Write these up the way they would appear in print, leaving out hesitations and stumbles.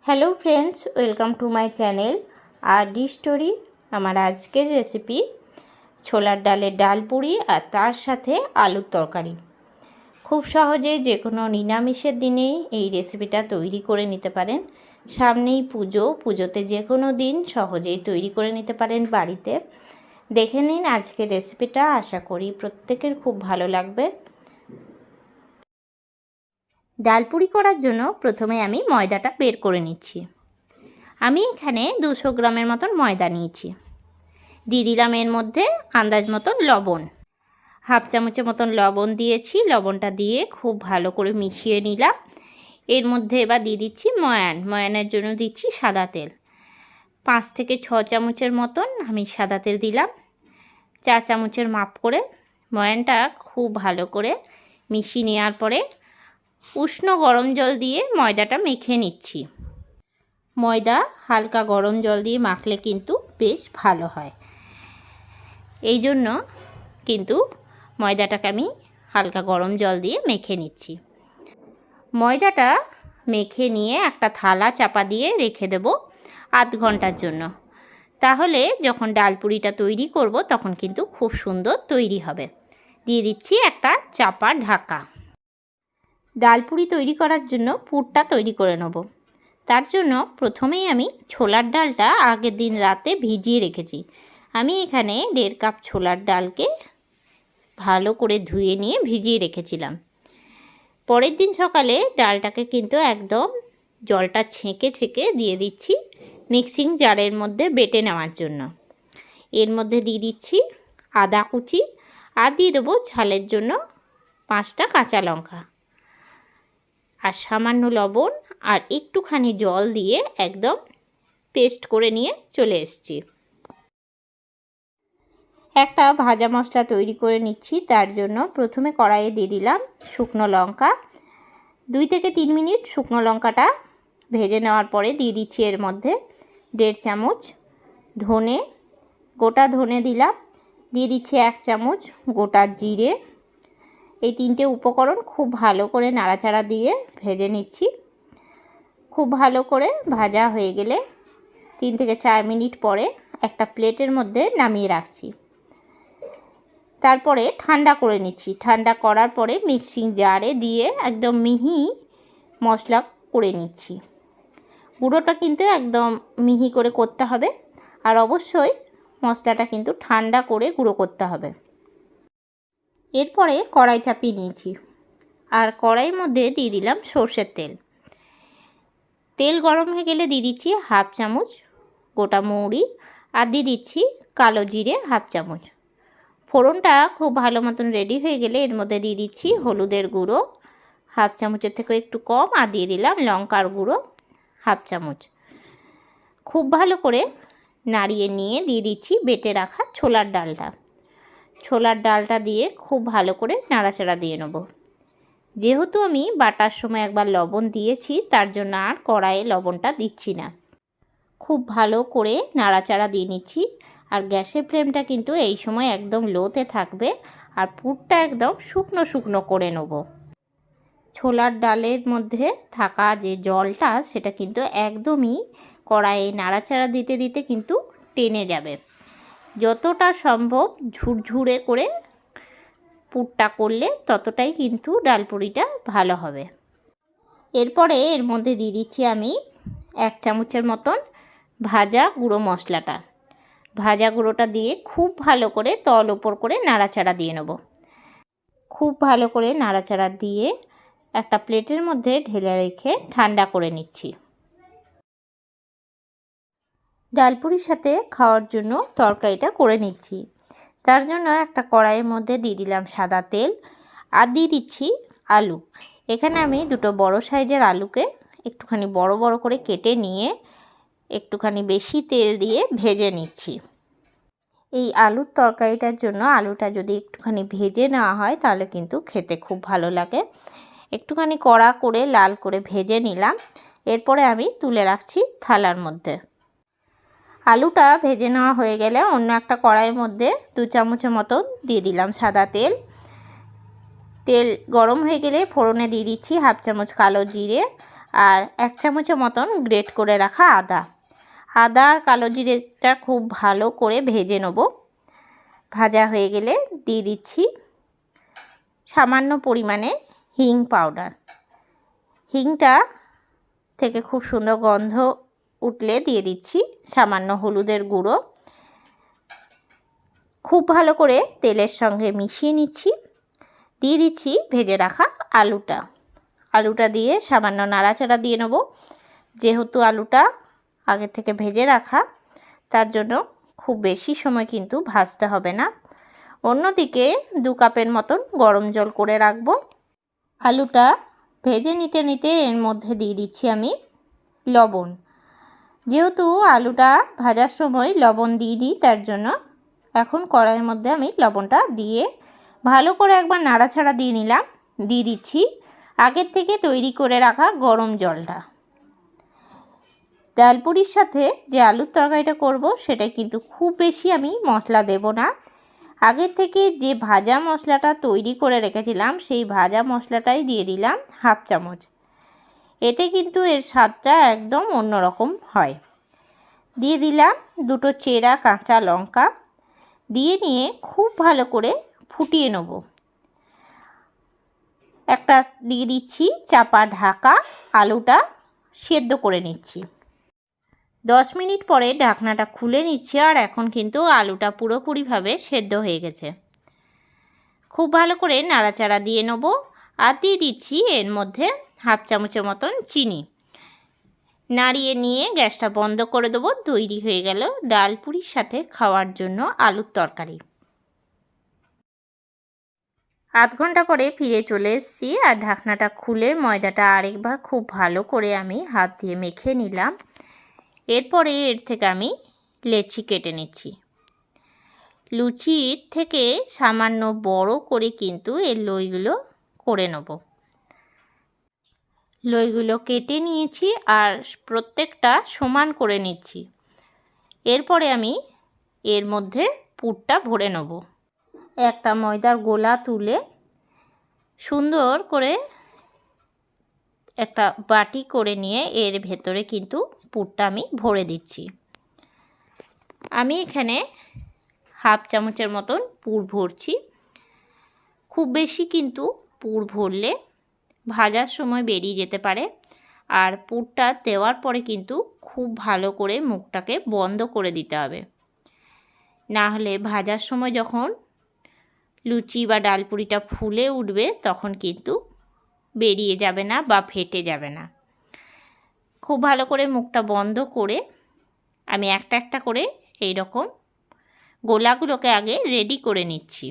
Hello friends, welcome to my channel R D story. আমার আজকের recipe ছোলার ডালের ডাল পুরি আর তার সাথে আলুর তরকারি। খুব সহজে যে কোনো নিরামিষের দিনেই এই রেসিপিটা তৈরি করে নিতে পারেন। সামনেই পুজোতে যে কোনো দিন সহজেই তৈরি করে নিতে পারেন বাড়িতে। দেখে নিন আজকের রেসিপিটা, আশা করি প্রত্যেকের খুব ভালো লাগবে। ডাল পুরি করার জন্য প্রথমে আমি ময়দাটা বের করে নিচ্ছি। আমি এখানে 200 গ্রামের মতন ময়দা নিয়েছি। দিয়ে দিলাম এর মধ্যে আন্দাজ মতন লবণ, হাফ চামচের মতন লবণ দিয়েছি। লবণটা দিয়ে খুব ভালো করে মিশিয়ে নিলাম। এর মধ্যে এবার দিয়ে দিচ্ছি ময়ানের জন্য দিচ্ছি সাদা তেল। 5 থেকে 6 চামচের মতন আমি সাদা তেল দিলাম। 4 চামচের মাপ করে ময়ানটা খুব ভালো করে মিশিয়ে নেওয়ার পরে উষ্ণ গরম জল দিয়ে ময়দাটা মেখে নিচ্ছি। ময়দা হালকা গরম জল দিয়ে মাখলে কিন্তু বেশ ভালো হয়। এই জন্য কিন্তু ময়দাটাকে আমি হালকা গরম জল দিয়ে মেখে নিচ্ছি। ময়দাটা মেখে নিয়ে একটা থালা চাপা দিয়ে রেখে দেব আধ ঘন্টার জন্য। তাহলে যখন ডাল পুরিটা তৈরি করব তখন কিন্তু খুব সুন্দর তৈরি হবে। দিয়ে দিচ্ছি একটা চাপা ঢাকা। ডাল পুরি তৈরি করার জন্য পুরটা তৈরি করে নেব। তার জন্য প্রথমেই আমি ছোলার ডালটা আগের দিন রাতে ভিজিয়ে রেখেছি। আমি এখানে 1.5 কাপ ছোলার ডালকে ভালো করে ধুয়ে নিয়ে ভিজিয়ে রেখেছিলাম। পরের দিন সকালে ডালটাকে কিন্তু একদম জলটা ছেঁকে দিয়ে দিচ্ছি মিক্সিং জারের মধ্যে বেটে নেওয়ার জন্য। এর মধ্যে দিয়ে দিচ্ছি আদা কুচি আর দিয়ে দেবো ঝালের জন্য 5টা কাঁচা লঙ্কা আর সামান্য লবণ আর একটুখানি জল দিয়ে একদম পেস্ট করে নিয়ে চলে এসেছি। একটা ভাজা মশলা তৈরি করে নিচ্ছি। তার জন্য প্রথমে কড়াইয়ে দিয়ে দিলাম শুকনো লঙ্কা। 2 থেকে 3 মিনিট শুকনো লঙ্কাটা ভেজে নেওয়ার পরে দিয়ে দিচ্ছি এর মধ্যে 1.5 চামচ ধনে, গোটা ধনে দিলাম। দিয়ে দিচ্ছি 1 চামচ গোটা জিরে। এই 3টে উপকরণ খুব ভালো করে নাড়াচাড়া দিয়ে ভেজে নিচ্ছি। খুব ভালো করে ভাজা হয়ে গেলে 3 থেকে 4 মিনিট পরে একটা প্লেটের মধ্যে নামিয়ে রাখছি। তারপরে ঠান্ডা করে নিচ্ছি। ঠান্ডা করার পরে মিক্সিং জারে দিয়ে একদম মিহি মশলা করে নিচ্ছি। গুঁড়োটা কিন্তু একদম মিহি করে করতে হবে আর অবশ্যই মশলাটা কিন্তু ঠান্ডা করে গুঁড়ো করতে হবে। এরপরে কড়াই চাপিয়ে নিয়েছি আর কড়াইয়ের মধ্যে দিয়ে দিলাম সর্ষের তেল। তেল গরম হয়ে গেলে দিয়ে দিচ্ছি হাফ চামচ গোটা মৌরি আর দিয়ে দিচ্ছি কালো জিরে হাফ চামচ। ফোড়নটা খুব ভালো মতন রেডি হয়ে গেলে এর মধ্যে দিয়ে দিচ্ছি হলুদের গুঁড়ো হাফ চামচের থেকে একটু কম আর দিয়ে দিলাম লঙ্কার গুঁড়ো হাফ চামচ। খুব ভালো করে নাড়িয়ে নিয়ে দিয়ে দিচ্ছি বেটে রাখা ছোলার ডালটা। ছোলার ডালটা দিয়ে খুব ভালো করে নাড়াচাড়া দিয়ে নেব। যেহেতু আমি বাটার সময় একবার লবণ দিয়েছি তার জন্য আর কড়াইয়ে লবণটা দিচ্ছি না। খুব ভালো করে নাড়াচাড়া দিয়ে নিচ্ছি আর গ্যাসের ফ্লেমটা কিন্তু এই সময় একদম লোতে থাকবে আর পুরটা একদম শুকনো শুকনো করে নেব। ছোলার ডালের মধ্যে থাকা যে জলটা সেটা কিন্তু একদমই কড়াইয়ে নাড়াচাড়া দিতে দিতে কিন্তু টেনে যাবে। যতটা সম্ভব ঝুরঝুরে করে পুরটা করলে ততটাই কিন্তু ডাল পুরিটা ভালো হবে। এরপরে এর মধ্যে দিয়ে দিচ্ছি আমি 1 চামচের মতন ভাজা গুঁড়ো মশলাটা। ভাজা গুঁড়োটা দিয়ে খুব ভালো করে তল ওপর করে নাড়াচাড়া দিয়ে নেব। খুব ভালো করে নাড়াচাড়া দিয়ে একটা প্লেটের মধ্যে ঢেলে রেখে ঠান্ডা করে নিচ্ছি। ডাল পুরির সাথে খাওয়ার জন্য তরকারিটা করে নিচ্ছি। তার জন্য একটা কড়াইয়ের মধ্যে দিয়ে দিলাম সাদা তেল আর দিয়ে দিচ্ছি আলু। এখানে আমি 2টো বড় সাইজের আলুকে একটুখানি বড় বড় করে কেটে নিয়ে একটুখানি বেশি তেল দিয়ে ভেজে নিচ্ছি। এই আলুর তরকারিটার জন্য আলুটা যদি একটুখানি ভেজে নেওয়া হয় তাহলে কিন্তু খেতে খুব ভালো লাগে। একটুখানি কড়া করে লাল করে ভেজে নিলাম। এরপরে আমি তুলে রাখছি থালার মধ্যে। আলুটা ভেজে নেওয়া হয়ে গেলে অন্য একটা কড়াইয়ের মধ্যে 2 চামচের মতন দিয়ে দিলাম সাদা তেল। তেল গরম হয়ে গেলে ফোড়নে দিয়ে দিচ্ছি হাফ চামচ কালো জিরে আর 1 চামচের মতন গ্রেট করে রাখা আদা। আদা আর কালো জিরেটা খুব ভালো করে ভেজে নেব। ভাজা হয়ে গেলে দিয়ে দিচ্ছি সামান্য পরিমাণে হিং পাউডার। হিংটা থেকে খুব সুন্দর গন্ধ উঠলে দিয়ে দিচ্ছি সামান্য হলুদের গুঁড়ো। খুব ভালো করে তেলের সঙ্গে মিশিয়ে নিচ্ছি। দিয়ে দিচ্ছি ভেজে রাখা আলুটা। আলুটা দিয়ে সামান্য নাড়াচাড়া দিয়ে নেব। যেহেতু আলুটা আগে থেকে ভেজে রাখা, তার জন্য খুব বেশি সময় কিন্তু ভাজতে হবে না। অন্যদিকে 2 কাপের মতন গরম জল করে রাখবো। আলুটা ভেজে নিতে নিতে এর মধ্যে দিয়ে দিচ্ছি আমি লবণ। যেহেতু আলুটা ভাজার সময় লবণ দিয়ে দিই, তার জন্য এখন কড়াইয়ের মধ্যে আমি লবণটা দিয়ে ভালো করে একবার নাড়াচাড়া দিয়ে নিলাম। দিয়ে দিচ্ছি আগের থেকে তৈরি করে রাখা গরম জলটা। ডালপুরির সাথে যে আলুর তরকারিটা করব, সেটা কিন্তু খুব বেশি আমি মশলা দেব না। আগের থেকে যে ভাজা মশলাটা তৈরি করে রেখেছিলাম, সেই ভাজা মশলাটাই দিয়ে দিলাম 1/2 চামচ। এতে কিন্তু এর স্বাদটা একদম অন্যরকম হয়। দিয়ে দিলাম 2টো চেরা কাঁচা লঙ্কা। দিয়ে নিয়ে খুব ভালো করে ফুটিয়ে নেব। একটা দিয়ে দিচ্ছি চাপা ঢাকা, আলুটা সেদ্ধ করে নিচ্ছি। 10 মিনিট পরে ঢাকনাটা খুলে নিচ্ছি। আর এখন কিন্তু আলুটা পুরোপুরিভাবে সেদ্ধ হয়ে গেছে। খুব ভালো করে নাড়াচাড়া দিয়ে নেব। আর দিয়ে দিচ্ছি এর মধ্যে 1/2 চামচের মতন চিনি। নাড়িয়ে নিয়ে গ্যাসটা বন্ধ করে দেবো। তৈরি হয়ে গেল ডালপুরির সাথে খাওয়ার জন্য আলুর তরকারি। আধ ঘন্টা পরে ফিরে চলে এসেছি। আর ঢাকনাটা খুলে ময়দাটা আরেকবার খুব ভালো করে আমি হাত দিয়ে মেখে নিলাম। এরপরে এর থেকে আমি লেচি কেটে নিচ্ছি। লুচির থেকে সামান্য বড় করে কিন্তু এর লইগুলো করে নেব। লইগুলো কেটে নিয়েছি আর প্রত্যেকটা সমান করে নিচ্ছি। এরপরে আমি এর মধ্যে পুরটা ভরে নেব। একটা ময়দার গোলা তুলে সুন্দর করে একটা বাটি করে নিয়ে এর ভেতরে কিন্তু পুরটা আমি ভরে দিচ্ছি। আমি এখানে 1/2 চামচের মতন পুর ভরছি। খুব বেশি কিন্তু পুর ভরলে ভাজার সময় বেরিয়ে যেতে পারে। আর পুরটা দেওয়ার পরে কিন্তু খুব ভালো করে মুখটাকে বন্ধ করে দিতে হবে, না হলে ভাজার সময় যখন লুচি বা ডালপুরিটা ফুলে উঠবে, তখন কিন্তু বেরিয়ে যাবে না বা ফেটে যাবে না। খুব ভালো করে মুখটা বন্ধ করে আমি একটা একটা করে এই রকম গোলাগুলোকে আগে রেডি করে নিচ্ছি।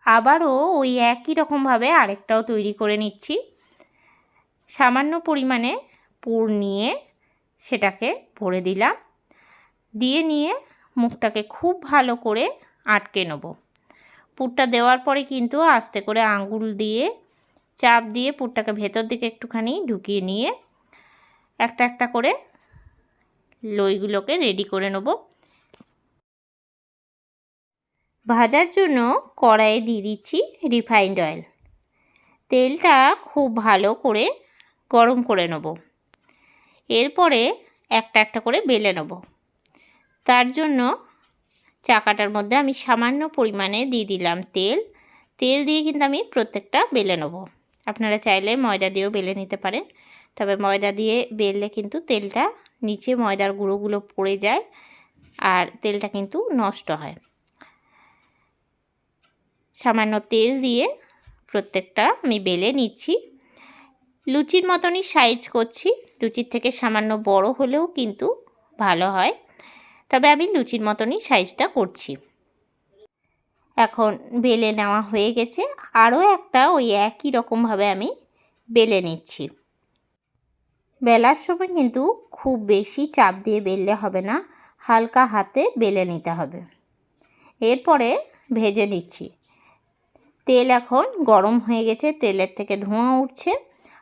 আবারও ওই একই রকমভাবে আরেকটাও তৈরি করে নিচ্ছি। সামান্য পরিমাণে পুর নিয়ে সেটাকে ভরে দিলাম। দিয়ে নিয়ে মুখটাকে খুব ভালো করে আটকে নেব। পুরটা দেওয়ার পরে কিন্তু আস্তে করে আঙুল দিয়ে চাপ দিয়ে পুরটাকে ভেতর দিকে একটুখানি ঢুকিয়ে নিয়ে একটা একটা করে লইগুলোকে রেডি করে নেব। ভাজার জন্য কড়াইয়ে দিয়ে দিচ্ছি রিফাইন্ড অয়েল। তেলটা খুব ভালো করে গরম করে নেব। এরপরে একটা একটা করে বেলে নেব। তার জন্য চাকাটার মধ্যে আমি সামান্য পরিমাণে দিয়ে দিলাম তেল। তেল দিয়ে কিন্তু আমি প্রত্যেকটা বেলে নেব। আপনারা চাইলে ময়দা দিয়েও বেলে নিতে পারেন, তবে ময়দা দিয়ে বেললে কিন্তু তেলটা নিচে ময়দার গুঁড়োগুলো পড়ে যায় আর তেলটা কিন্তু নষ্ট হয়। সামান্য তেল দিয়ে প্রত্যেকটা আমি বেলে নিচ্ছি। লুচির মতনই সাইজ করছি। লুচির থেকে সামান্য বড় হলেও কিন্তু ভালো হয়, তবে আমি লুচির মতনই সাইজটা করছি। এখন বেলে নেওয়া হয়ে গেছে। আরও একটা ওই একই রকমভাবে আমি বেলে নিচ্ছি। বেলার সময় কিন্তু খুব বেশি চাপ দিয়ে বেললে হবে না, হালকা হাতে বেলে নিতে হবে। এরপরে ভেজে নিচ্ছি। তেল এখন গরম হয়ে গেছে, তেলের থেকে ধোঁয়া উঠছে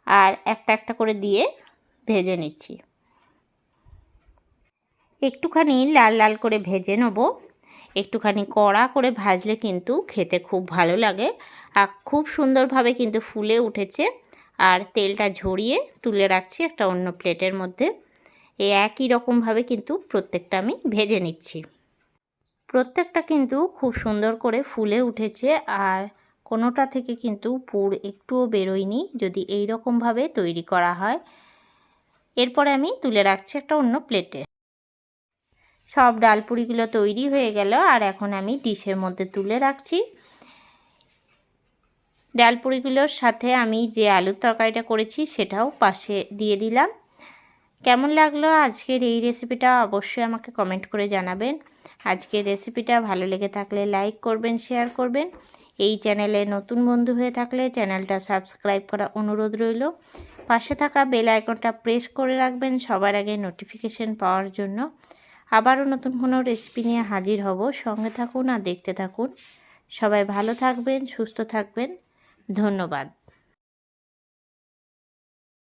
আর একটা একটা করে দিয়ে ভেজে নিচ্ছি। একটুখানি লাল লাল করে ভেজে নেব। একটুখানি কড়া করে ভাজলে কিন্তু খেতে খুব ভালো লাগে আর খুব সুন্দরভাবে কিন্তু ফুলে উঠেছে। আর তেলটা ঝরিয়ে তুলে রাখছি একটা অন্য প্লেটের মধ্যে। এই একই রকমভাবে কিন্তু প্রত্যেকটা আমি ভেজে নিচ্ছি। প্রত্যেকটা কিন্তু খুব সুন্দর করে ফুলে উঠেছে, আর কোনোটা থেকে কিন্তু পুর একটুও বেরোয়নি যদি এই রকমভাবে তৈরি করা হয়। এরপরে আমি তুলে রাখছি একটা অন্য প্লেটে। সব ডালপুরিগুলো তৈরি হয়ে গেল, আর এখন আমি ডিশের মধ্যে তুলে রাখছি। ডালপুরিগুলোর সাথে আমি যে আলুর তরকারিটা করেছি সেটাও পাশে দিয়ে দিলাম। কেমন লাগলো আজকের এই রেসিপিটা অবশ্যই আমাকে কমেন্ট করে জানাবেন। আজকের রেসিপিটা ভালো লেগে থাকলে লাইক করবেন, শেয়ার করবেন। এই চ্যানেলে নতুন বন্ধু হয়ে থাকলে চ্যানেলটা সাবস্ক্রাইব করা অনুরোধ রইল। পাশে থাকা বেল আইকনটা প্রেস করে রাখবেন সবার আগে নোটিফিকেশন পাওয়ার জন্য। আবারও নতুন কোনো রেসিপি নিয়ে হাজির হব। সঙ্গে থাকুন আর দেখতে থাকুন। সবাই ভালো থাকবেন, সুস্থ থাকবেন। ধন্যবাদ।